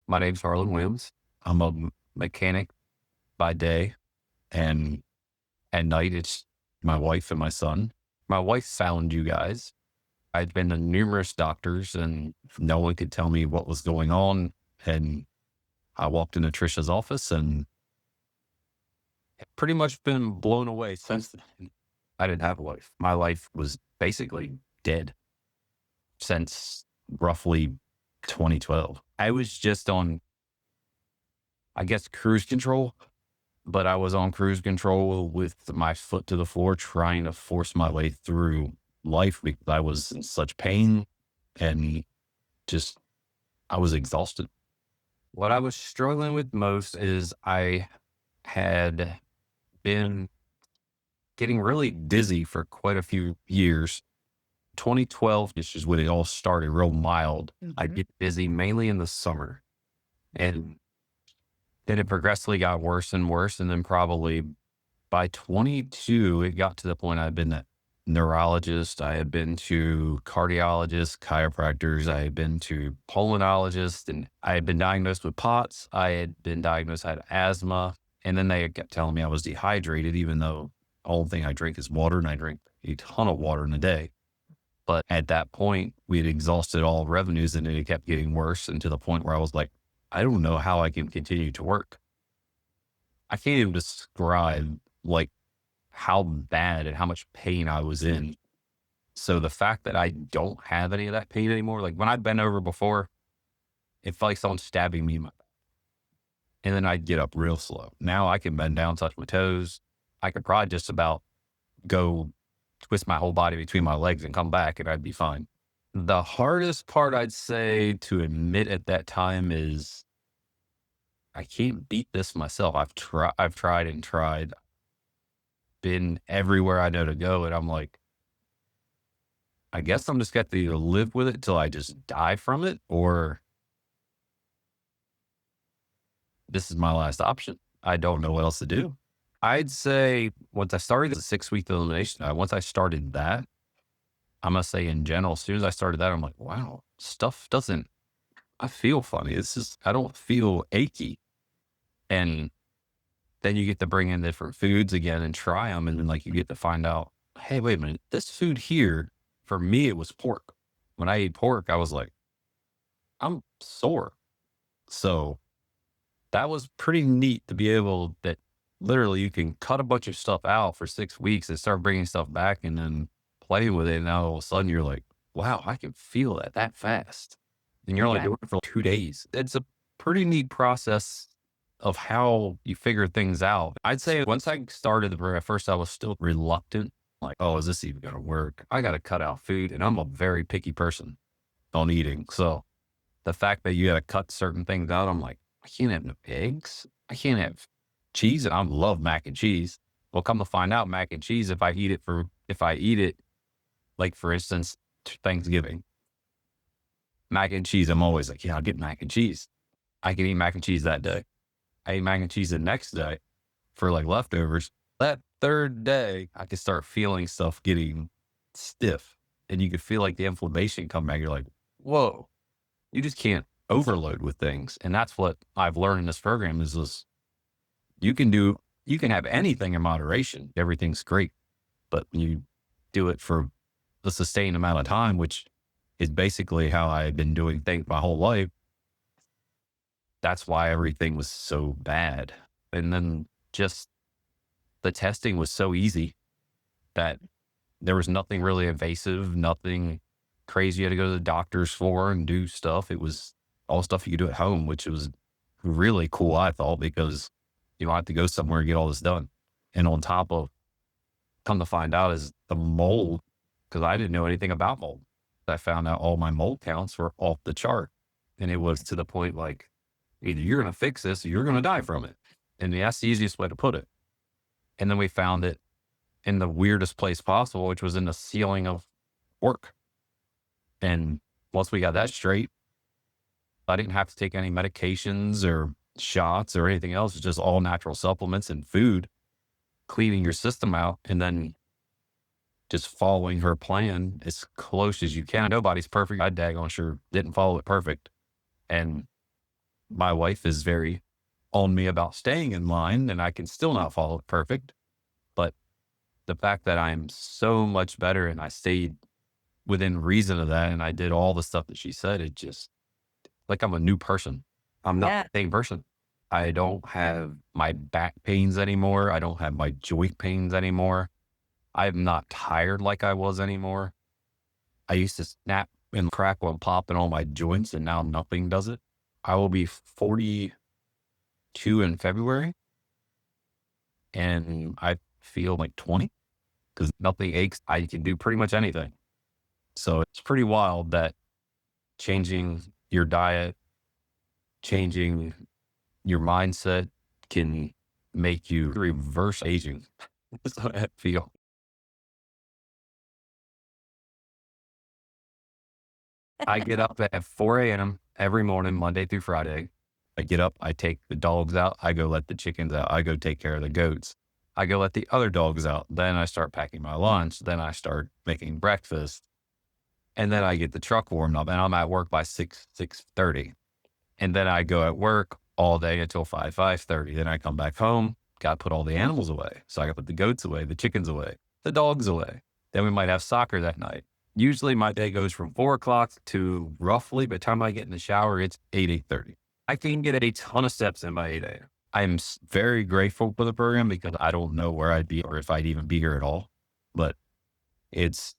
My name's Harlan Williams. I'm a mechanic by day, and at night it's my wife and my son. My wife found you guys. I'd been to numerous doctors and no one could tell me what was going on. And I walked into Trisha's office and pretty much been blown away since then. I didn't have a life. My life was basically dead since roughly 2012. I was just on, I guess, cruise control, but I was on cruise control with my foot to the floor, trying to force my way through life because I was in such pain and just, I was exhausted. What I was struggling with most is I had been getting really dizzy for quite a few years. 2012, which is when it all started real mild. I'd get dizzy mainly in the summer. And then it progressively got worse and worse. And then probably by 22, it got to the point I'd been a neurologist. I had been to cardiologists, chiropractors. I had been to pulmonologists, and I had been diagnosed with POTS. I had been diagnosed, I had asthma. And then they kept telling me I was dehydrated, even though the only thing I drink is water, and I drink a ton of water in a day. But at that point, we had exhausted all revenues and it kept getting worse, and to the point where I was like, I don't know how I can continue to work. I can't even describe like how bad and how much pain I was in. So the fact that I don't have any of that pain anymore, like when I bent over before, it felt like someone stabbing me in my back. And then I'd get up real slow. Now I can bend down, touch my toes. I could probably just about go twist my whole body between my legs and come back and I'd be fine. The hardest part I'd say to admit at that time is I can't beat this myself. I've tried and tried, been everywhere I know to go. And I'm like, I guess I'm just got to either live with it till I just die from it, or this is my last option. I don't know what else to do. I'd say once I started the 6 week elimination, once I started that, I'm gonna say in general, as soon as I started that, I'm like, wow, stuff doesn't, I feel funny. It's just, I don't feel achy. And then you get to bring in different foods again and try them. And then like you get to find out, hey, wait a minute, this food here, for me, it was pork. When I ate pork, I was like, I'm sore. So that was pretty neat to be able that literally you can cut a bunch of stuff out for 6 weeks and start bringing stuff back and then play with it. And now all of a sudden you're like, wow, I can feel that fast. And you're only doing it for 2 days. It's a pretty neat process of how you figure things out. I'd say once I started the program, at first I was still reluctant. Like, oh, is this even going to work? I got to cut out food. And I'm a very picky person on eating. So the fact that you got to cut certain things out, I'm like, I can't have no eggs. I can't have cheese. And I love mac and cheese. Well, come to find out, mac and cheese, if I eat it, like for instance, Thanksgiving, mac and cheese, I'm always like, yeah, I'll get mac and cheese. I can eat mac and cheese that day. I ate mac and cheese the next day for like leftovers. That third day, I could start feeling stuff getting stiff and you could feel like the inflammation come back. You're like, whoa, you just can't overload with things. And that's what I've learned in this program is this, you can have anything in moderation. Everything's great. But when you do it for a sustained amount of time, which is basically how I've been doing things my whole life, that's why everything was so bad. And then just the testing was so easy that there was nothing really invasive, nothing crazy you had to go to the doctors for and do stuff. It was all stuff you could do at home, which was really cool, I thought, because you don't have to go somewhere and get all this done. And on top of, come to find out, is the mold, because I didn't know anything about mold. I found out all my mold counts were off the chart. And it was to the point like, either you're going to fix this or you're going to die from it. And that's the easiest way to put it. And then we found it in the weirdest place possible, which was in the ceiling of work. And once we got that straight, I didn't have to take any medications or shots or anything else. It's just all natural supplements and food, cleaning your system out, and then just following her plan as close as you can. Nobody's perfect. I daggone sure didn't follow it perfect. And my wife is very on me about staying in line and I can still not follow it perfect. But the fact that I'm so much better and I stayed within reason of that and I did all the stuff that she said, it just like I'm a new person. I'm not Yeah. the same person. I don't have my back pains anymore. I don't have my joint pains anymore. I'm not tired like I was anymore. I used to snap and crackle and pop in all my joints, and now nothing does it. I will be 42 in February, and I feel like 20 because nothing aches. I can do pretty much anything. So it's pretty wild that changing your diet, changing your mindset can make you reverse aging. That's how I feel. I get up at 4 a.m. every morning, Monday through Friday. I get up, I take the dogs out, I go let the chickens out, I go take care of the goats. I go let the other dogs out. Then I start packing my lunch. Then I start making breakfast. And then I get the truck warmed up and I'm at work by 6:30. And then I go at work all day until 5:30. Then I come back home, got to put all the animals away. So I got to put the goats away, the chickens away, the dogs away. Then we might have soccer that night. Usually my day goes from 4 o'clock to roughly by the time I get in the shower, it's 8:30. I can get a ton of steps in by 8 a.m. I'm very grateful for the program because I don't know where I'd be or if I'd even be here at all. But it's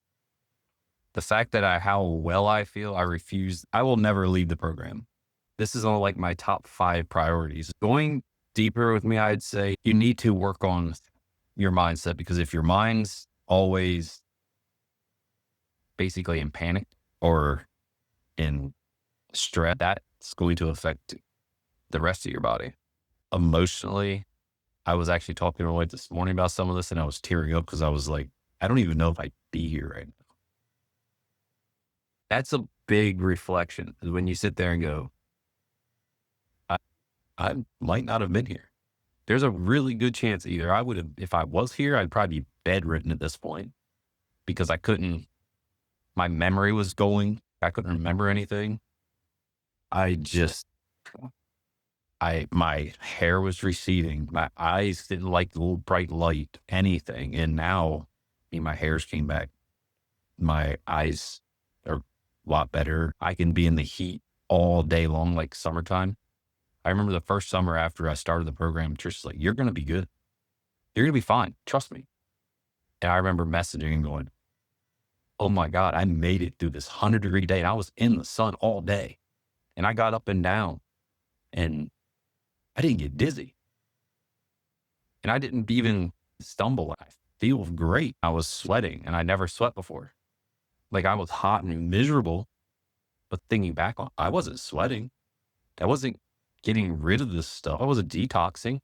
the fact that how well I feel, I will never leave the program. This is on like my top 5 priorities. Going deeper with me, I'd say you need to work on your mindset because if your mind's always basically in panic or in stress, that's going to affect the rest of your body. Emotionally, I was actually talking to my wife this morning about some of this and I was tearing up because I was like, I don't even know if I'd be here right now. That's a big reflection when you sit there and go, I, I might not have been here. There's a really good chance either I would have, if I was here, I'd probably be bedridden at this point because my memory was going. I couldn't remember anything. I just, my hair was receding. My eyes didn't like the little bright light, anything. And now, my hairs came back. My eyes are a lot better. I can be in the heat all day long, like summertime. I remember the first summer after I started the program, Trish's like, you're going to be good. You're going to be fine. Trust me. And I remember messaging and going, oh my God, I made it through this 100-degree day. And I was in the sun all day. And I got up and down and I didn't get dizzy. And I didn't even stumble. I feel great. I was sweating and I never sweat before. Like I was hot and miserable, but thinking back on, I wasn't sweating. I wasn't getting rid of this stuff. I wasn't detoxing.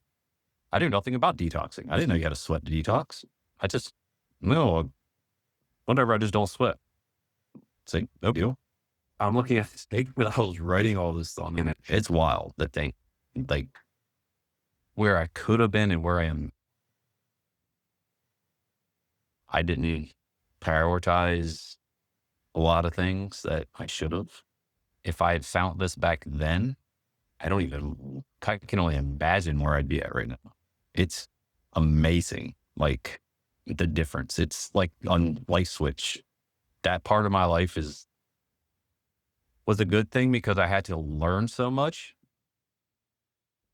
I knew nothing about detoxing. I didn't know you had to sweat to detox. I just, no, whatever. I just don't sweat. Say, no deal. I'm looking at this thing when I was writing all this song and it's wild that thing, like where I could have been and where I am. I didn't prioritize a lot of things that I should have. If I had found this back then, I can only imagine where I'd be at right now. It's amazing. Like the difference. It's like on light switch. That part of my life was a good thing because I had to learn so much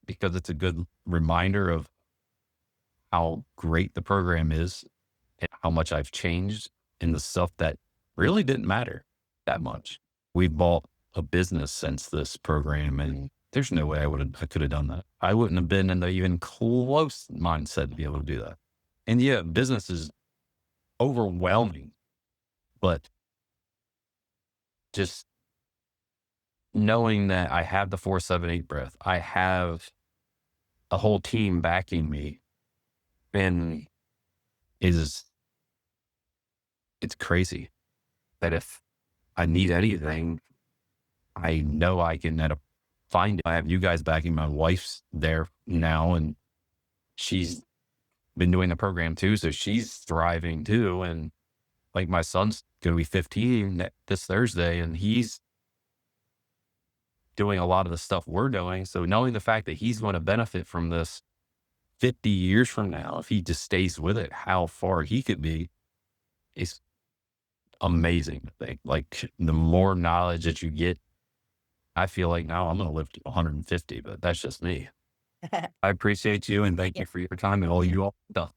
because it's a good reminder of how great the program is and how much I've changed in the stuff that really didn't matter that much. We've bought a business since this program and there's no way I could have done that. I wouldn't have been in the even close mindset to be able to do that. And yeah, business is overwhelming, but just knowing that I have the 478 breath, I have a whole team backing me and is it's crazy that if I need anything, I know I can find it. I have you guys backing. My wife's there now and she's been doing the program too. So she's thriving too. And like my son's going to be 15 this Thursday and he's doing a lot of the stuff we're doing. So knowing the fact that he's going to benefit from this 50 years from now, if he just stays with it, how far he could be is amazing to think. Like the more knowledge that you get, I feel like now I'm going to live to 150, but that's just me. I appreciate you and thank Yeah. you for your time and all you all done.